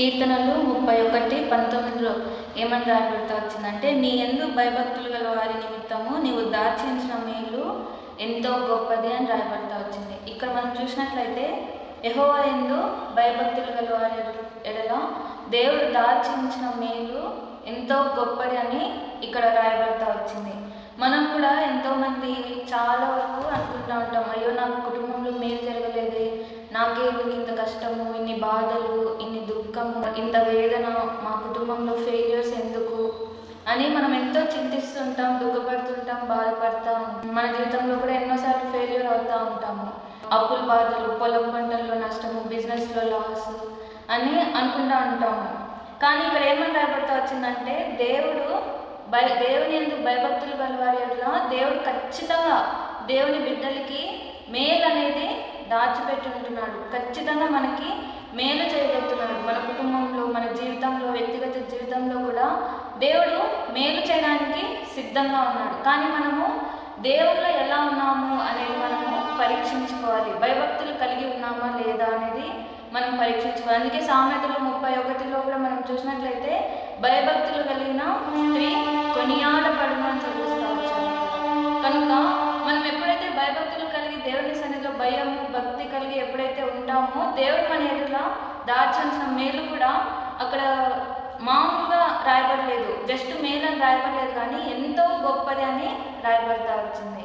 కీర్తనలు 31:19 ఏమని రాయబడతా వచ్చిందంటే, నీ యందు భయభక్తులు గల వారి నిమిత్తము నీవు దాచించిన మేలు ఎంతో గొప్పది అని రాయబడతా వచ్చింది. ఇక్కడ మనం చూసినట్లయితే యెహోవా యందు భయభక్తులు గల వారి ఎడల దేవుడు దాచించిన మేలు ఎంతో గొప్పది అని ఇక్కడ రాయబడతా వచ్చింది. మనం కూడా ఎంతోమంది చాలా వరకు అనుకుంటూ ఉంటాం, అయ్యో నాకు కుటుంబంలో మేలు జరగలేదే, నాకే ఎందుకు ఇంత కష్టము, ఇన్ని బాధలు, ఇన్ని దుఃఖము, ఇంత వేదన, మా కుటుంబంలో ఫెయిల్యూర్స్ ఎందుకు అని మనం ఎంతో చింతిస్తుంటాం, దుఃఖపడుతుంటాం, బాధపడతాం. మన జీవితంలో కూడా ఎన్నోసార్లు ఫెయిల్యూర్ అవుతూ ఉంటాము. అప్పుల బాధలు, పొలం పంటల్లో నష్టము, బిజినెస్లో లాస్ అని అనుకుంటూ ఉంటాము. కానీ ఇక్కడ ఏమని రాయబడతా వచ్చిందంటే, దేవుని ఎందుకు భయభక్తులు గలవారి ఎడల దేవుడు ఖచ్చితంగా దేవుని బిడ్డలకి మేలు అనేది దాచిపెట్టి ఉంటున్నాడు. ఖచ్చితంగా మనకి మేలు చేయబోతున్నాడు. మన కుటుంబంలో, మన జీవితంలో, వ్యక్తిగత జీవితంలో కూడా దేవుడు మేలు చేయడానికి సిద్ధంగా ఉన్నాడు. కానీ మనము దేవుల్లో ఎలా ఉన్నాము అనేది మనము పరీక్షించుకోవాలి. భయభక్తులు కలిగి ఉన్నామా లేదా అనేది మనం పరీక్షించుకోవాలి. అందుకే సామెతలు 31లో కూడా మనం చూసినట్లయితే, భయభక్తులు కలిగిన స్త్రీ కొనియాడబడును అని చదువుతూ వచ్చాము. కనుక మనం ఎప్పుడైతే భయభక్తులు కలిగి దేవుని సన్నిధిలో భయం, భక్తి కలిగి ఎప్పుడైతే ఉంటామో, దేవుడు మన ఎదుట దాచాల్సిన మేలు కూడా అక్కడ మామూలుగా రాయబడలేదు, జస్ట్ మేలు అని రాయబడలేదు, కానీ ఎంతో గొప్పది అని రాయబడతా వచ్చింది.